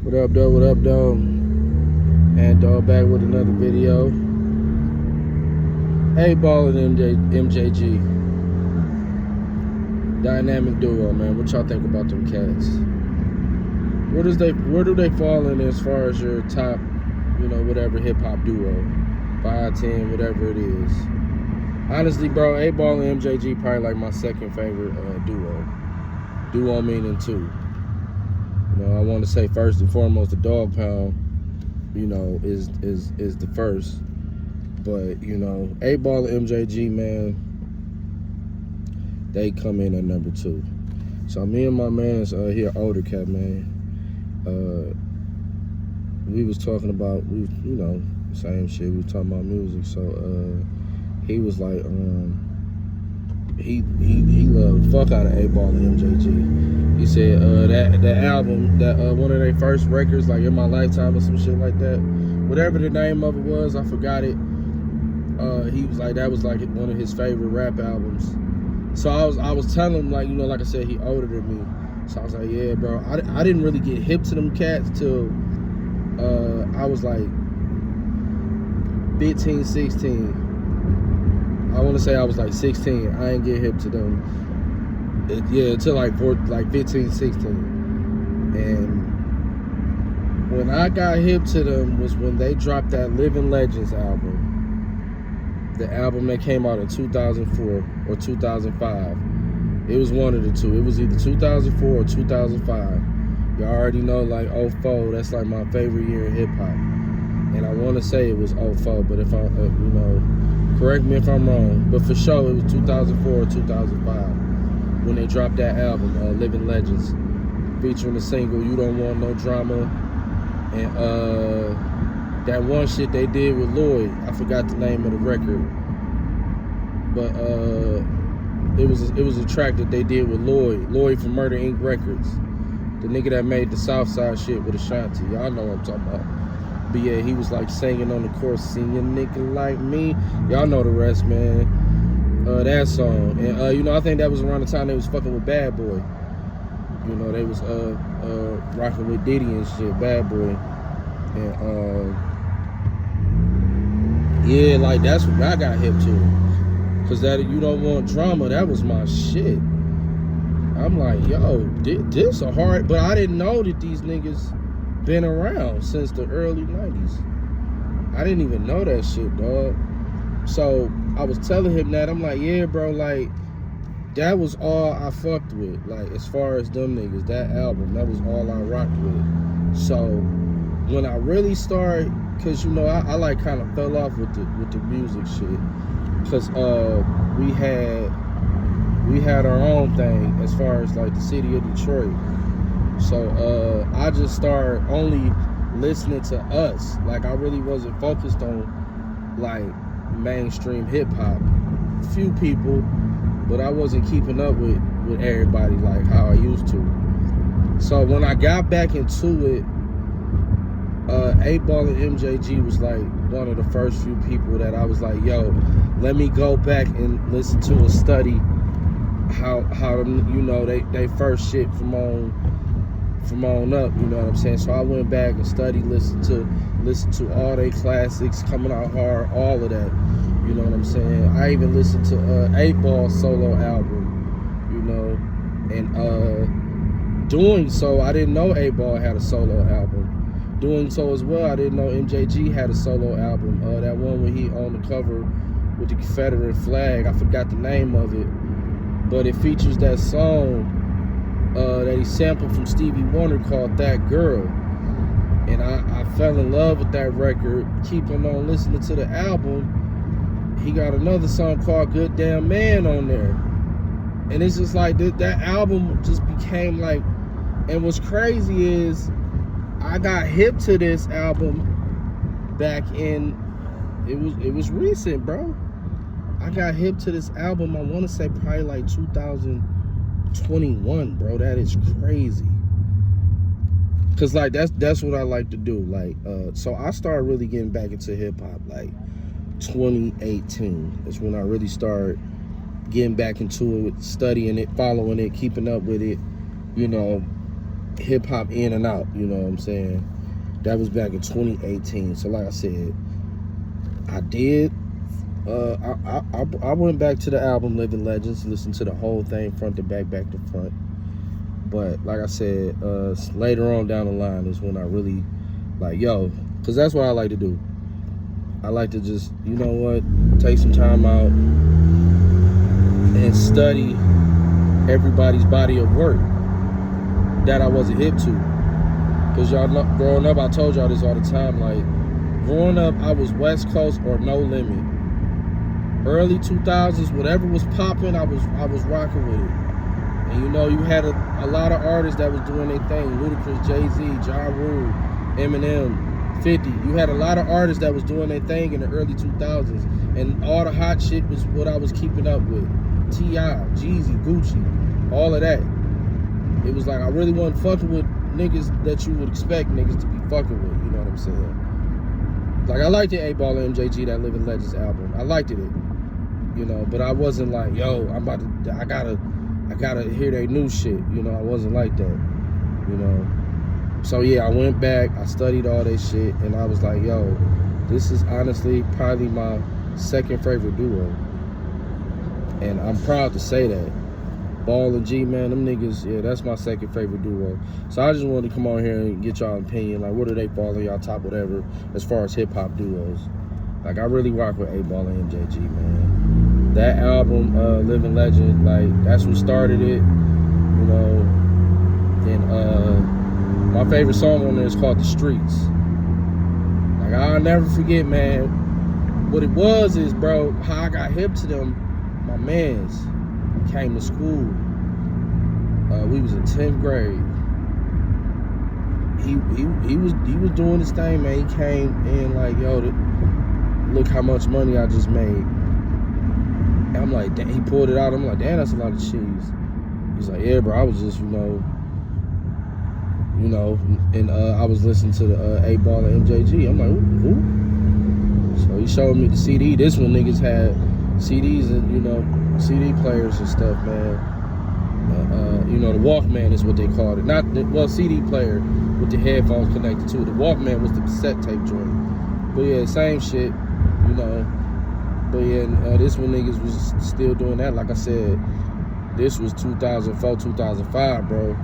What up, though? What up, though? And back with another video. Hey, Ball and MJG. Dynamic duo, man. What y'all think about them cats? Where do they fall in as far as your top, whatever hip hop duo? 5, 10, whatever it is. Honestly, bro, A-Ball and MJG probably like my second favorite duo. Duo meaning two. I want to say first and foremost, the Dog Pound, is the first. But, A-Ball and MJG, man, they come in at number 2. So me and my man's here, older cat, man, we was talking about, same shit. We was talking about music. So he was like, he loved the fuck out of A-Ball and MJG. He said that album, that one of their first records, like In My Lifetime or some shit like that, whatever the name of it was, I forgot it. He was like, that was like one of his favorite rap albums. So I was telling him, like, like I said, he older than me. So I was like, yeah, bro. I didn't really get hip to them cats till I was like 15, 16. I want to say I was like 16. I ain't get hip to them. Until like 15, 16. And when I got hip to them was when they dropped that Living Legends album. The album that came out in 2004 or 2005. It was one of the two. It was either 2004 or 2005. Y'all already know, like, 04, that's like my favorite year in hip hop. And I want to say it was 04, but if I, correct me if I'm wrong. But for sure, it was 2004 or 2005 when they dropped that album, Living Legends, featuring the single You Don't Want No Drama, and that one shit they did with Lloyd. I forgot the name of the record, but it was a track that they did with Lloyd from Murder Inc. Records, the nigga that made the Southside shit with Ashanti. Y'all know what I'm talking about. But yeah, he was like singing on the chorus, "Sing a nigga like me." Y'all know the rest, man. That song, and I think that was around the time they was fucking with Bad Boy. They was rocking with Diddy and shit, Bad Boy, and yeah, like that's what I got hip to. Cause that You Don't Want Drama, that was my shit. I'm like, yo, this a hard, but I didn't know that these niggas been around since the early 90s. I didn't even know that shit, dog. So I was telling him that, I'm like, yeah, bro, like, that was all I fucked with. Like, as far as them niggas, that album, that was all I rocked with. So when I really started, cause I like kind of fell off with the music shit. Cause we had our own thing as far as like the city of Detroit. So I just started only listening to us. Like, I really wasn't focused on like mainstream hip hop. Few people, but I wasn't keeping up with everybody like how I used to. So when I got back into it, A-Ball and MJG was like one of the first few people that I was like, yo, let me go back and listen to a study how they first shit from on up, you know what I'm saying? So I went back and studied, listened to all their classics, Coming Out Hard, all of that, you know what I'm saying? I even listened to A-Ball's solo album, and doing so, I didn't know A-Ball had a solo album. Doing so as well, I didn't know MJG had a solo album. That one where he on the cover with the Confederate flag, I forgot the name of it, but it features that song that he sampled from Stevie Wonder called That Girl. And I fell in love with that record. Keeping on listening to the album, he got another song called Good Damn Man on there. And it's just like that album just became like, and what's crazy is I got hip to this album back in, it was recent, bro. I got hip to this album, I want to say probably like 2021, bro. That is crazy. Cause like that's what I like to do. Like so I started really getting back into hip hop like 2018. That's when I really started getting back into it, studying it, following it, keeping up with it, hip hop in and out. You know what I'm saying? That was back in 2018. So like I said, I did. I went back to the album Living Legends, listened to the whole thing front to back, back to front. But like I said, later on down the line is when I really like, because that's what I like to do. I like to just, you know what, take some time out and study everybody's body of work that I wasn't hip to. Because y'all know, growing up, I told y'all this all the time, like, growing up, I was West Coast or No Limit. Early 2000s, whatever was popping, I was rocking with it. And you know, you had a lot of artists that was doing their thing. Ludacris, Jay-Z, Ja Rule, Eminem, 50. You had a lot of artists that was doing their thing in the early 2000s. And all the hot shit was what I was keeping up with. T.I., Jeezy, Gucci, all of that. It was like I really wasn't fucking with niggas that you would expect niggas to be fucking with. You know what I'm saying? Like, I liked the 8-Ball and MJG, that Living Legends album. I liked it. You know, but I wasn't like, I gotta hear their new shit. You know, I wasn't like that. You know. So yeah, I went back, I studied all that shit, and I was like, this is honestly probably my second favorite duo. And I'm proud to say that. Ball and G, man, them niggas, yeah, that's my second favorite duo. So I just wanted to come on here and get y'all opinion, like, where do they fall in y'all top whatever as far as hip hop duos? Like, I really rock with 8-Ball and MJG, man. That album, Living Legend, like, that's what started it, you know. And my favorite song on there is called The Streets. Like, I'll never forget, man, what it was is, bro, how I got hip to them, my mans came to school. We was in 10th grade. He was doing his thing, man. He came in like, look how much money I just made. And I'm like, damn, he pulled it out. I'm like, damn, that's a lot of cheese. He's like, yeah, bro, I was just, you know, and I was listening to the 8-Ball and MJG. I'm like, who? So he showed me the CD. This one niggas had CDs and, you know, CD players and stuff, man. You know, the Walkman is what they called it. CD player with the headphones connected to it. The Walkman was the cassette tape joint. But yeah, same shit, you know. But yeah, this one niggas was still doing that. Like I said, this was 2004, 2005, bro.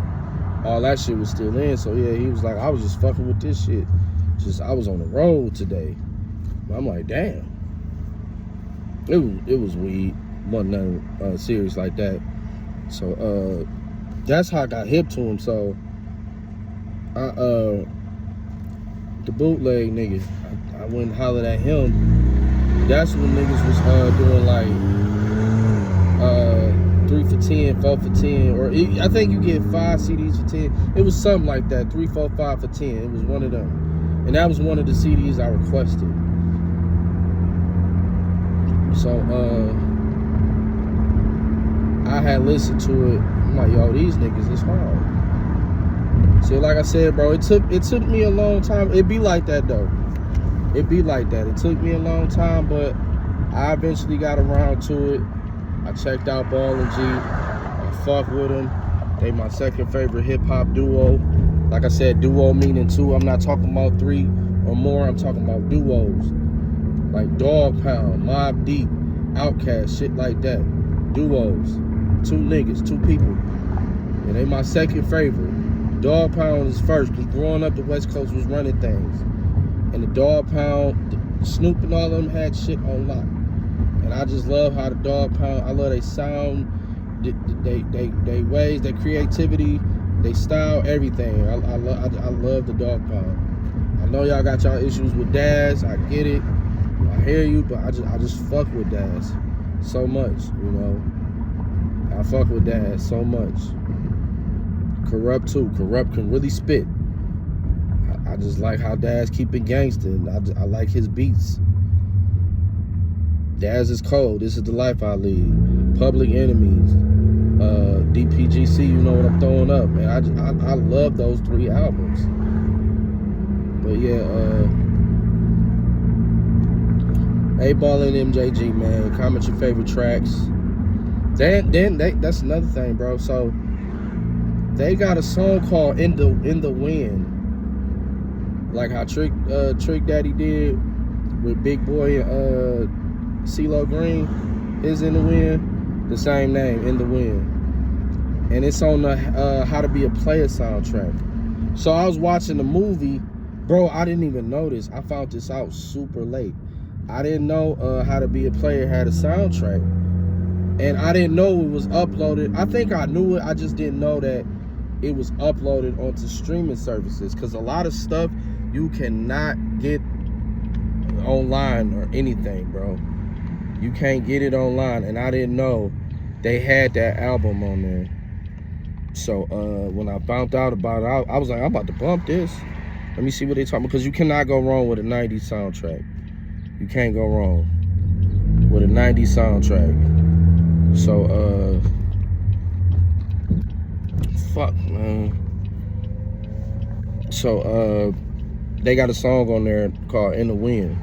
All that shit was still in. So yeah, he was like, I was just fucking with this shit. I was on the road today. I'm like, damn. It was weed. Wasn't nothing serious like that. So that's how I got hip to him. So the bootleg nigga, I went and hollered at him. That's when niggas was doing like 3 for 10, 4 for 10, or I think you get 5 CDs for 10. It was something like that, 3, 4, 5 for 10. It was one of them, and that was one of the CDs I requested. So I had listened to it. I'm like, these niggas is hard. So like I said, bro, it took me a long time. It be like that though. It be like that. It took me a long time, but I eventually got around to it. I checked out Ball and G. I fuck with them. They my second favorite hip hop duo. Like I said, duo meaning two. I'm not talking about 3 or more. I'm talking about duos. Like Dog Pound, Mobb Deep, Outkast, shit like that. Duos. 2 niggas, 2 people. And they my second favorite. Dog Pound is first, because growing up, the West Coast was running things. And the Dog Pound, Snoop and all of them had shit on lock. And I just love how the Dog Pound, I love their sound, they ways, their creativity, they style, everything. I love the Dog Pound. I know y'all got y'all issues with Daz, I get it. I hear you, but I just fuck with Daz so much, you know. I fuck with Daz so much. Corrupt too. Corrupt can really spit. I just like how Daz keep it gangster. I like his beats. Daz is cold. This is the life I lead. Public Enemies. DPGC, you know what I'm throwing up, man. I love those 3 albums. But yeah, 8-Ball and MJG, man. Comment your favorite tracks. Then that's another thing, bro. So They got a song called "In the Wind," like how Trick Daddy did with Big Boy and CeeLo Green. Is "In the Wind," the same name, "In the Wind," and it's on the How to Be a Player soundtrack. So I was watching the movie, bro. I didn't even notice. I found this out super late. I didn't know How to Be a Player had a soundtrack, and I didn't know it was uploaded. I think I knew it. I just didn't know that it was uploaded onto streaming services, because a lot of stuff you cannot get online or anything, bro. You can't get it online, and I didn't know they had that album on there. So when I found out about it, I was like, I'm about to bump this. Let me see what they talking about, because you cannot go wrong with a 90s soundtrack. You can't go wrong with a 90s soundtrack. So fuck, man. So they got a song on there called "In the Wind,"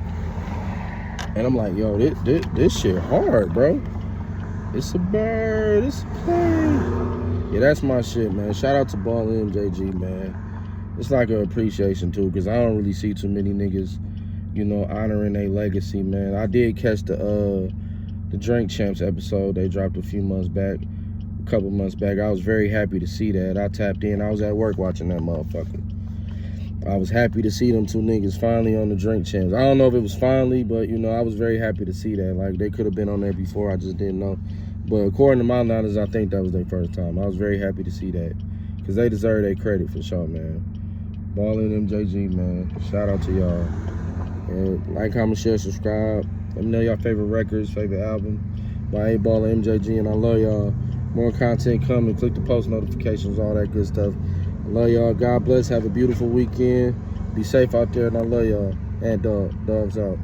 and I'm like, yo, this shit hard, bro. It's a bird, it's a plane. Yeah, that's my shit, man. Shout out to Ball MJG, man. It's like an appreciation too, because I don't really see too many niggas, you know, honoring their legacy, man. I did catch the Drink Champs episode they dropped a couple months back. I was very happy to see that. I tapped in. I was at work watching that motherfucker. I was happy to see them two niggas finally on the Drink Champs. I don't know if it was finally, but, you know, I was very happy to see that. Like, they could have been on there before. I just didn't know. But according to my knowledge, I think that was their first time. I was very happy to see that, because they deserve their credit for sure, man. Ballin' MJG, man. Shout out to y'all. And like, comment, share, subscribe. Let me know y'all favorite records, favorite album by A-Ball and MJG, and I love y'all. More content coming. Click the post notifications, all that good stuff. I love y'all. God bless. Have a beautiful weekend. Be safe out there, and I love y'all. And dogs out.